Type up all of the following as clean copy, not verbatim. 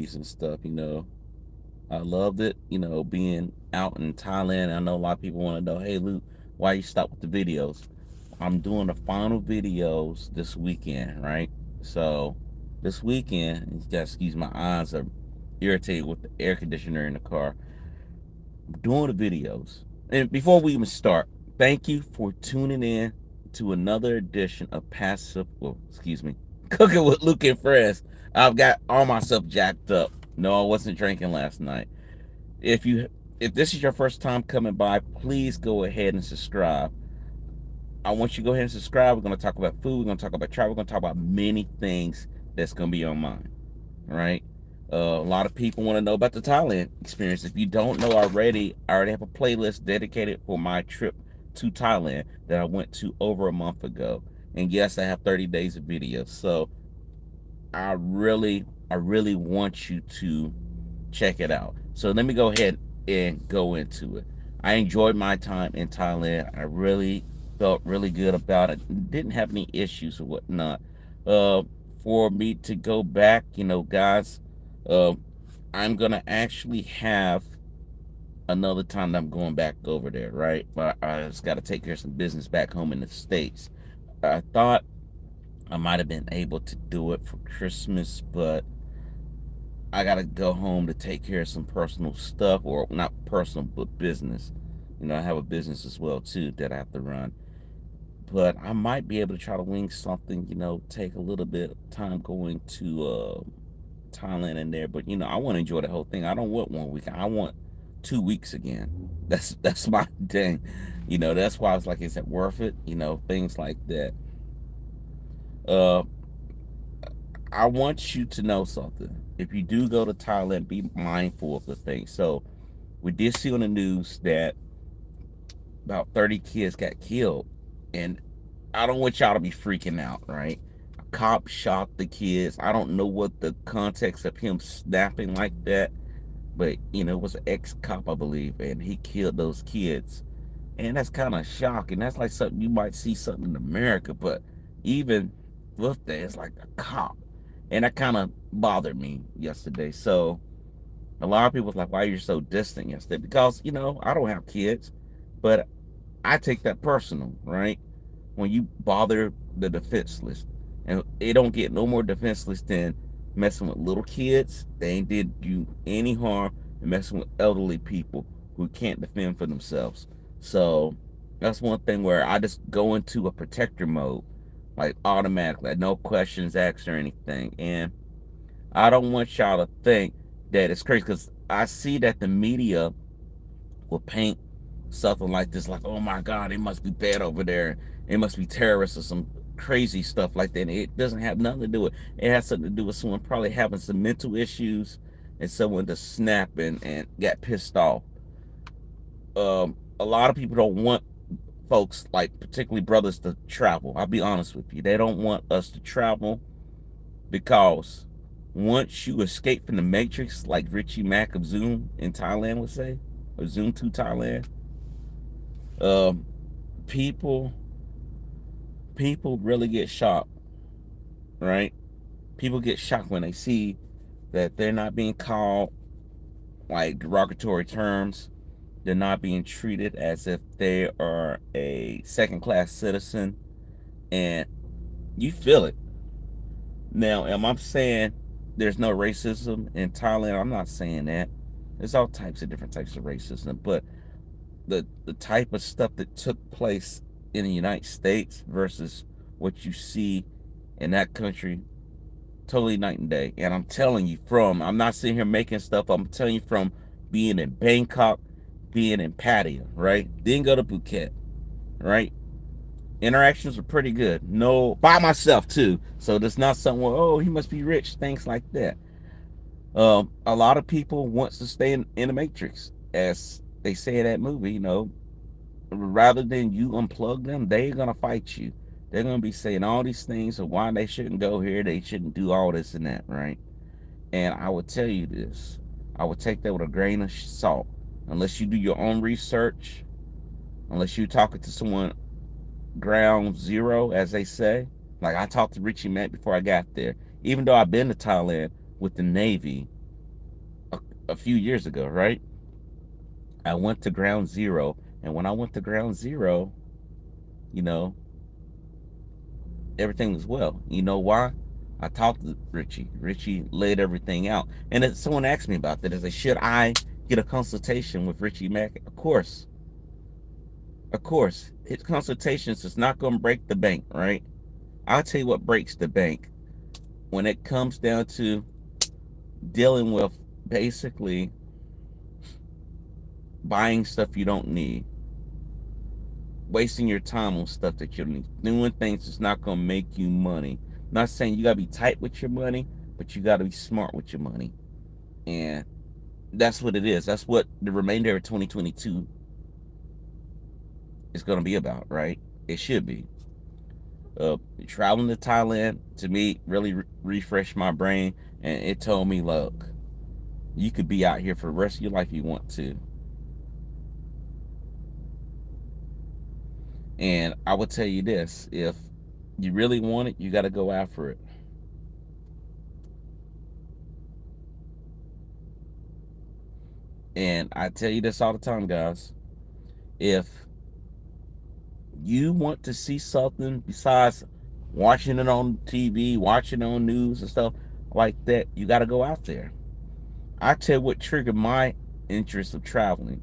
movies and stuff. I loved it, being out in Thailand. I know a lot of people want to know, hey, Luke, why you stop with the videos? I'm doing the final videos this weekend, right? So this weekend, you gotta excuse my eyes are irritated with the air conditioner in the car. I'm doing the videos. And before we even start, thank you for tuning in to another edition of Cooking with Luke and Friends. I've got all myself jacked up. No, I wasn't drinking last night. If you if this is your first time coming by, please go ahead and subscribe. I want you to go ahead and subscribe. We're going to talk about food. We're going to talk about travel. We're going to talk about many things that's going to be on mine. All right. A lot of people want to know about the Thailand experience. If you don't know already, I already have a playlist dedicated for my trip to Thailand that I went to over a month ago. And yes, I have 30 days of videos. So I really want you to check it out. So let me go ahead and go into it. I enjoyed my time in Thailand. I really felt really good about it. Didn't have any issues or whatnot. Uh, for me to go back, guys, uh, I'm gonna actually have another time that I'm going back over there, right? But I just got to take care of some business back home in the States. I thought I might have been able to do it for Christmas, but I gotta go home to take care of some personal stuff, or not personal, but business. I have a business as well too that I have to run. But I might be able to try to wing something. Take a little bit of time going to Thailand in there. But I want to enjoy the whole thing. I don't want 1 week. I want 2 weeks again. That's my thing. That's why I was like, is it worth it? Things like that. Uh, I want you to know something. If you do go to Thailand, be mindful of the thing. So we did see on the news that about 30 kids got killed. And I don't want y'all to be freaking out, right? A cop shot the kids. I don't know what the context of him snapping like that, but it was an ex-cop, I believe, and he killed those kids. And that's kind of shocking. That's like something you might see something in America, but even with that, it's like a cop. And that kind of bothered me yesterday. So a lot of people was like, why are you so distant yesterday? Because, I don't have kids, but I take that personal, right? When you bother the defenseless, and they don't get no more defenseless than messing with little kids. They ain't did you any harm, and messing with elderly people who can't defend for themselves. So that's one thing where I just go into a protector mode, like automatically, like no questions asked or anything. And I don't want y'all to think that it's crazy, because I see that the media will paint something like this, like, oh my God, it must be bad over there. It must be terrorists or some crazy stuff like that. And it doesn't have nothing to do with it. It has something to do with someone probably having some mental issues and someone just snapping and got pissed off. A lot of people don't want folks, like particularly brothers, to travel. I'll be honest with you. They don't want us to travel because once you escape from the matrix, like Richie Mack of Zoom in Thailand would say, or Zoom to Thailand, um, people people really get shocked, right? People get shocked when they see that they're not being called like derogatory terms. They're not being treated as if they are a second class citizen, and you feel it. Now, am I saying there's no racism in Thailand? I'm not saying that. There's all types of different types of racism, but the type of stuff that took place in the United States versus what you see in that country, totally night and day. And I'm telling you, I'm not sitting here making stuff. I'm telling you, from being in Bangkok, being in Pattaya, right? Didn't go to Phuket, right? Interactions were pretty good. No, by myself too. So there's not someone, oh, he must be rich, things like that. A lot of people wants to stay in the matrix, as they say in that movie. Rather than you unplug them, they're gonna fight you. They're gonna be saying all these things of why they shouldn't go here, they shouldn't do all this and that, right? And I would tell you this, I would take that with a grain of salt, unless you do your own research, unless you're talking to someone ground zero, as they say. Like I talked to Richie Mack before I got there. Even though I've been to Thailand with the Navy, a few years ago, right? I went to ground zero. And when I went to ground zero, you know, everything was well. You know why? I talked to Richie. Richie laid everything out. And then someone asked me about that. They said, should I get a consultation with Richie Mack? Of course. Of course. His consultations is not going to break the bank, right? I'll tell you what breaks the bank. When it comes down to dealing with basically buying stuff you don't need, wasting your time on stuff that you don't need, doing things that's not going to make you money. I'm not saying you got to be tight with your money, but you got to be smart with your money. And that's what it is. That's what the remainder of 2022 is going to be about, right? It should be. Traveling to Thailand to me really refreshed my brain, and it told me, look, you could be out here for the rest of your life if you want to. And I would tell you this: if you really want it, you got to go after it. And I tell you this all the time, guys. If you want to see something besides watching it on TV, watching it on news and stuff like that, you got to go out there. I tell you what triggered my interest of traveling.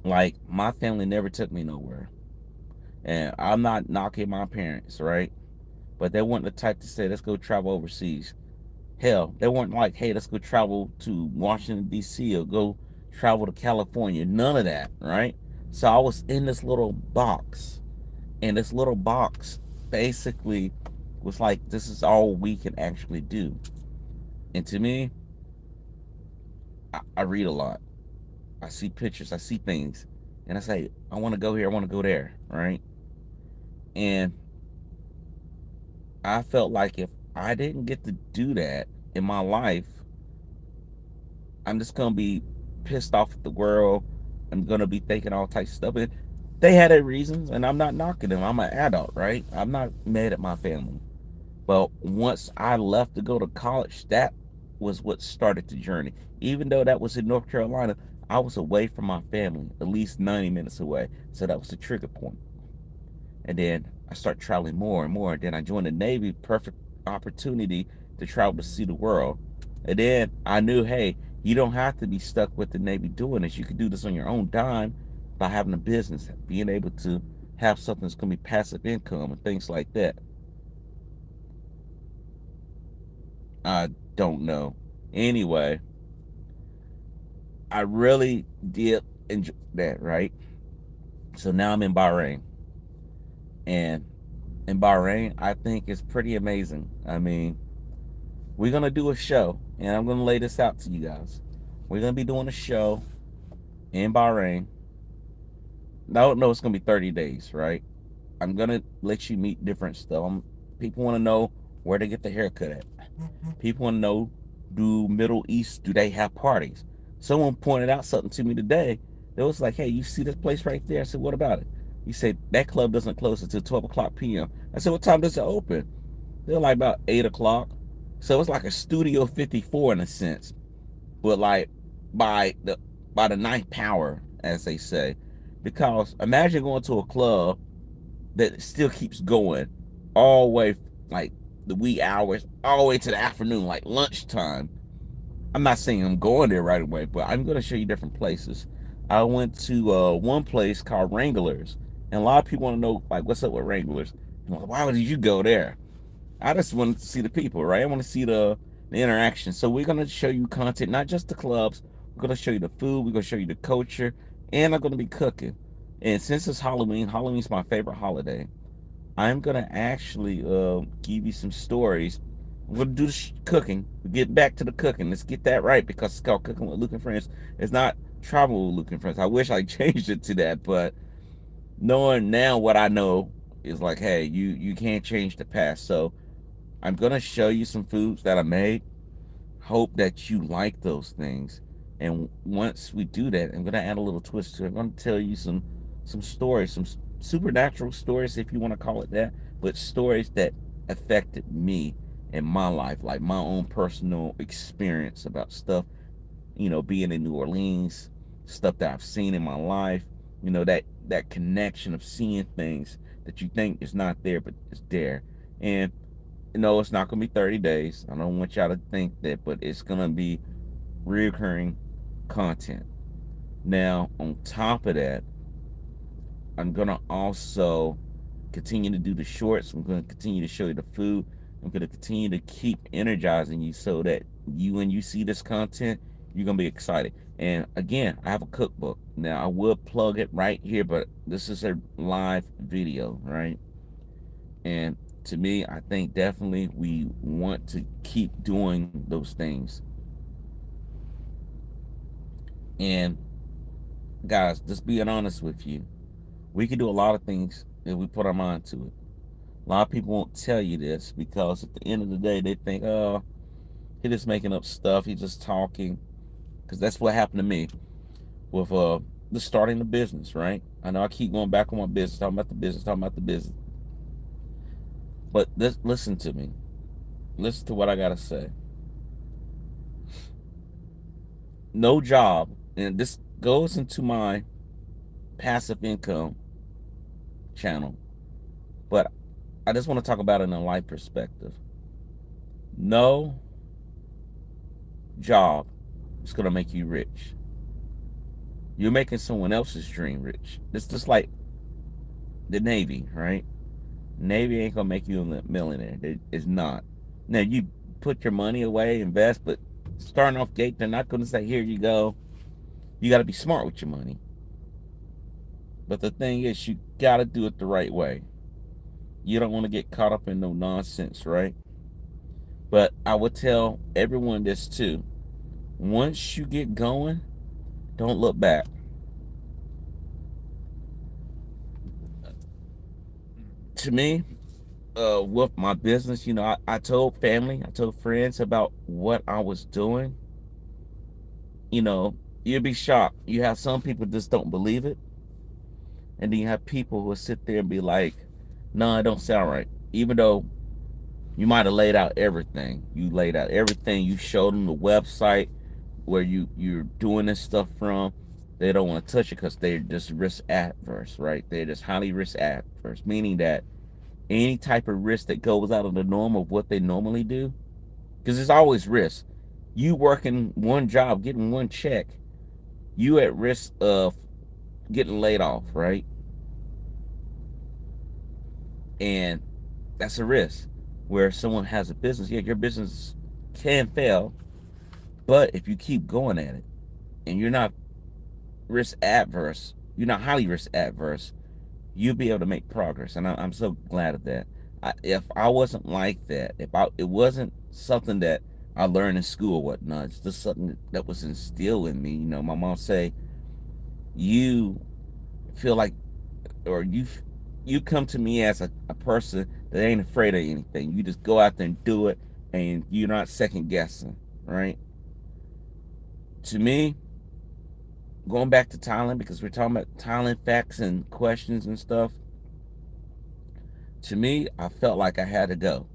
Like, my family never took me nowhere. And I'm not knocking my parents, right? But they weren't the type to say, let's go travel overseas. Hell, they weren't like, hey, let's go travel to Washington, D.C. or go travel to California. None of that, right? So I was in this little box. And this little box basically was like, this is all we can actually do. And to me, I read a lot. I see pictures, I see things. And I say, I want to go here, I want to go there, right? And I felt like if I didn't get to do that in my life, I'm just gonna be pissed off at the world. I'm gonna be thinking all types of stuff. And they had their reasons, and I'm not knocking them. I'm an adult, right? I'm not mad at my family. But once I left to go to college, that was what started the journey. Even though that was in North Carolina, I was away from my family, at least 90 minutes away. So that was the trigger point. And then I started traveling more and more. And then I joined the Navy, perfect opportunity to travel to see the world. And then I knew, hey, you don't have to be stuck with the Navy doing this. You can do this on your own dime by having a business, being able to have something that's going to be passive income and things like that. I don't know. Anyway, I really did enjoy that, right? So now I'm in Bahrain. And in Bahrain, I think it's pretty amazing. I mean, we're going to do a show, and I'm going to lay this out to you guys. We're going to be doing a show in Bahrain. I don't know, it's going to be 30 days, right? I'm going to let you meet different stuff. People want to know where to get the haircut at. People want to know, do Middle East, do they have parties? Someone pointed out something to me today. It was like, hey, you see this place right there? I said, what about it? He said, that club doesn't close until 12 o'clock p.m. I said, what time does it open? They're like about 8 o'clock. So it's like a Studio 54 in a sense. But like by the ninth power, as they say. Because imagine going to a club that still keeps going all the way, like the wee hours, all the way to the afternoon, like lunchtime. I'm not saying I'm going there right away, but I'm going to show you different places. I went to one place called Wranglers, and a lot of people want to know, like, what's up with Wranglers? Like, why did you go there? I just wanted to see the people, right? I want to see the interaction. So we're going to show you content, not just the clubs. We're going to show you the food. We're going to show you the culture, and I'm going to be cooking. And since it's Halloween, Halloween's my favorite holiday. I'm gonna actually give you some stories. I'm gonna do the cooking. We get back to the cooking. Let's get that right because it's called Cooking with Luke and Friends. It's not Travel with Luke and Friends. I wish I changed it to that, but knowing now what I know is like, hey, you can't change the past. So I'm gonna show you some foods that I made. Hope that you like those things. And once we do that, I'm gonna add a little twist to it. I'm gonna tell you some stories, some supernatural stories, if you want to call it that, but stories that affected me in my life, like my own personal experience about stuff being in New Orleans, stuff that I've seen in my life, that connection of seeing things that you think is not there, but it's there. And no, it's not gonna be 30 days. I don't want y'all to think that, but it's gonna be reoccurring content. Now, on top of that, I'm gonna also continue to do the shorts. I'm gonna continue to show you the food. I'm gonna continue to keep energizing you so that when you see this content, you're gonna be excited. And again, I have a cookbook. Now I will plug it right here, but this is a live video, right? And to me, I think definitely we want to keep doing those things. And guys, just being honest with you, we can do a lot of things if we put our mind to it. A lot of people won't tell you this because at the end of the day, they think, oh, he's just making up stuff. He's just talking. Because that's what happened to me with just starting the business, right? I know I keep going back on my business, talking about the business, talking about the business. But listen to me. Listen to what I got to say. No job, and this goes into my passive income channel, but I just want to talk about it in a life perspective. No job is going to make you rich. You're making someone else's dream rich. It's just like the Navy, right? Navy ain't gonna make you a millionaire. It's not. Now you put your money away, invest, but starting off gate, they're not gonna say, "Here you go." You got to be smart with your money. But the thing is, you got to do it the right way. You don't want to get caught up in no nonsense, right? But I would tell everyone this too. Once you get going, don't look back. To me, with my business, I told family, I told friends about what I was doing. You know, you'd be shocked. You have some people just don't believe it, and then you have people who will sit there and be like, "No, it don't sound right." Even though you might have laid out everything, You showed them the website where you're doing this stuff from. They don't want to touch it because they're just risk adverse, right? They're just highly risk adverse, meaning that any type of risk that goes out of the norm of what they normally do, because there's always risk. You working one job, getting one check, you at risk of getting laid off, right? And that's a risk. Where someone has a business, yeah, your business can fail, but if you keep going at it and you're not risk adverse, you're not highly risk adverse, you'll be able to make progress. And I'm so glad of that. If I wasn't like that, it wasn't something that I learned in school or whatnot, it's just something that was instilled in me. My mom say, you feel like, or you come to me as a person that ain't afraid of anything. You just go out there and do it, and you're not second guessing, right? To me, going back to Thailand, because we're talking about Thailand facts and questions and stuff. To me, I felt like I had to go.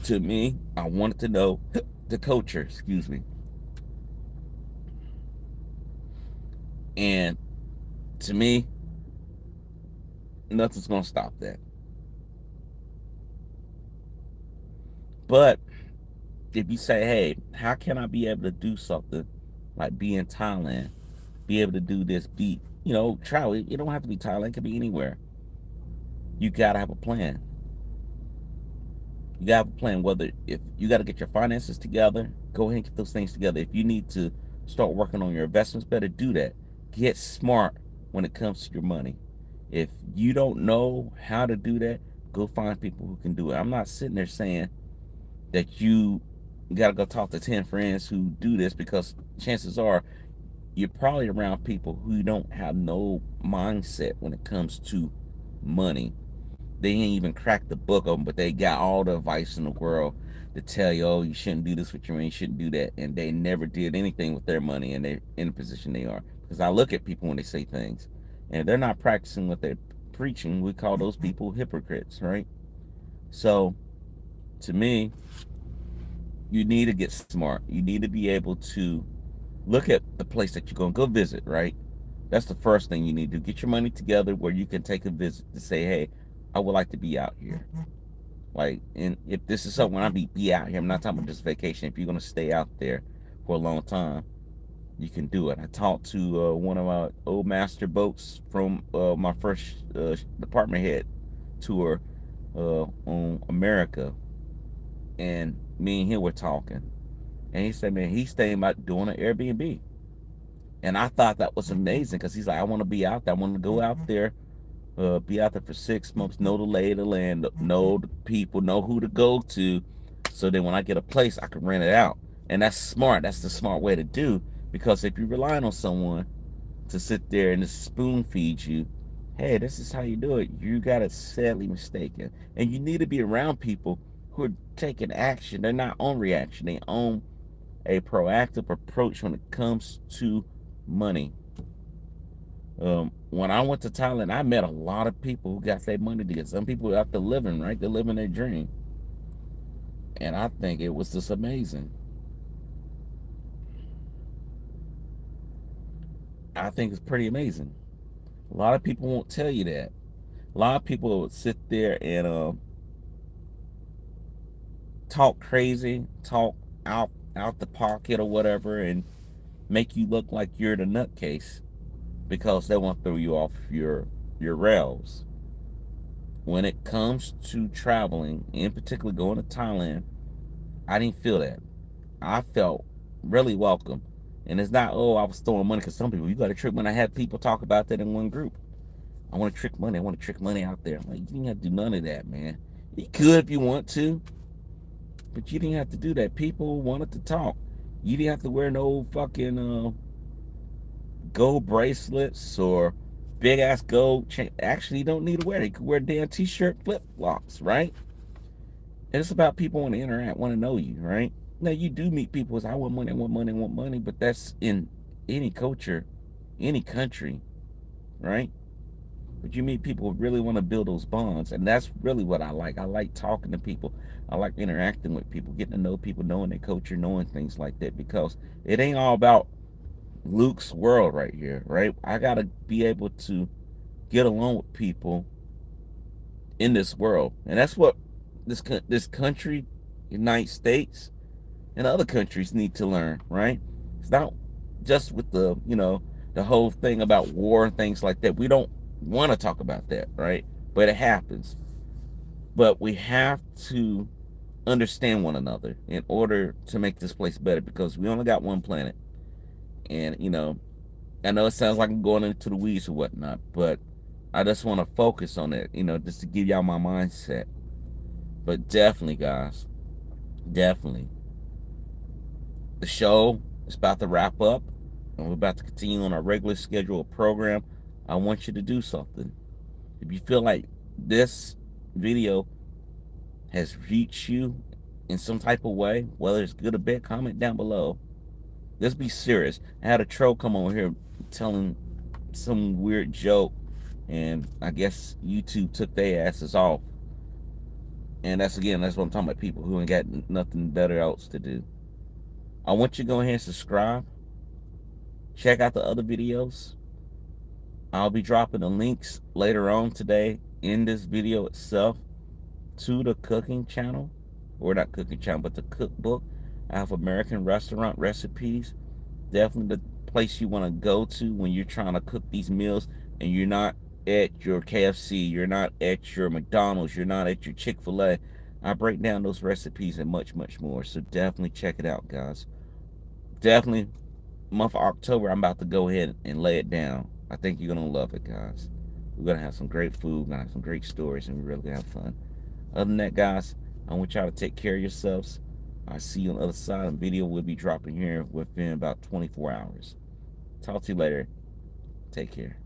To me, I wanted to know the culture, excuse me. And to me, nothing's gonna stop that. But if you say, hey, how can I be able to do something like be in Thailand, be able to do this, travel? It don't have to be Thailand, it could be anywhere. You gotta have a plan. You gotta have a plan. Whether if you gotta get your finances together, go ahead and get those things together. If you need to start working on your investments, better do that. Get smart when it comes to your money. If you don't know how to do that, go find people who can do it. I'm not sitting there saying that you gotta go talk to 10 friends who do this, because chances are you're probably around people who don't have no mindset when it comes to money. They ain't even cracked the book open, but they got all the advice in the world to tell you, oh, you shouldn't do this with your money, you shouldn't do that. And they never did anything with their money, and they're in the position they are. Because I look at people when they say things, and they're not practicing what they're preaching. We call those people hypocrites, right? So, to me, you need to get smart. You need to be able to look at the place that you're going to go visit, right? That's the first thing you need to do. Get your money together where you can take a visit to say, hey, I would like to be out here. Like, and if this is something when I be out here, I'm not talking about just vacation. If you're going to stay out there for a long time, you can do it. I talked to one of my old master boats from my first department head tour on America, and me and him were talking, and he said, man, he's thinking about doing an Airbnb. And I thought that was amazing because he's like, I want to be out there. I want to go out there, be out there for 6 months, know the lay of the land, know the people, know who to go to. So then when I get a place, I can rent it out. And that's smart. That's the smart way to do. Because if you're relying on someone to sit there and just spoon feed you, hey, this is how you do it, you got it sadly mistaken. And you need to be around people who are taking action. They're not on reaction. They own a proactive approach when it comes to money. When I went to Thailand, I met a lot of people who got their money together. Some people out there living, right? They're living their dream. And I think it was just amazing. I think it's pretty amazing. A lot of people won't tell you that. A lot of people would sit there and talk crazy, talk out the pocket or whatever, and make you look like you're the nutcase because they want to throw you off your rails. When it comes to traveling, in particular going to Thailand, I didn't feel that. I felt really welcome. And it's not, oh, I was throwing money because some people, you got to trick money. I had people talk about that in one group. I want to trick money. I want to trick money out there. I'm like, you didn't have to do none of that, man. You could if you want to, but you didn't have to do that. People wanted to talk. You didn't have to wear no fucking gold bracelets or big ass gold chain. Actually, you don't need to wear it. You could wear damn t-shirt, flip flops, right? And it's about people want to interact, want to know you, right? Now you do meet people as I want money, I want money, I want money, but that's in any culture, any country, right? But you meet people who really want to build those bonds, and that's really what I like. I like talking to people. I like interacting with people, getting to know people, knowing their culture, knowing things like that, because it ain't all about Luke's world right here, right? I gotta be able to get along with people in this world, and that's what this country, United States, and other countries need to learn, right? It's not just with the whole thing about war and things like that. We don't want to talk about that, right? But it happens. But we have to understand one another in order to make this place better because we only got one planet. And I know it sounds like I'm going into the weeds or whatnot, but I just want to focus on it, just to give y'all my mindset. But definitely, guys, definitely. The show is about to wrap up, and we're about to continue on our regular scheduled program. I want you to do something. If you feel like this video has reached you in some type of way, whether it's good or bad, comment down below. Let's be serious. I had a troll come over here telling some weird joke, and I guess YouTube took their asses off. And that's what I'm talking about, people who ain't got nothing better else to do. I want you to go ahead and subscribe. Check out the other videos. I'll be dropping the links later on today in this video itself to the cooking channel, or not cooking channel, but the cookbook. I have American restaurant recipes. Definitely the place you want to go to when you're trying to cook these meals and you're not at your KFC, you're not at your McDonald's, you're not at your Chick-fil-A. I break down those recipes and much, much more. So definitely check it out, guys. Definitely, month of October, I'm about to go ahead and lay it down. I think you're going to love it, guys. We're going to have some great food, we're going to have some great stories, and we're really going to have fun. Other than that, guys, I want y'all to take care of yourselves. I'll see you on the other side. The video will be dropping here within about 24 hours. Talk to you later. Take care.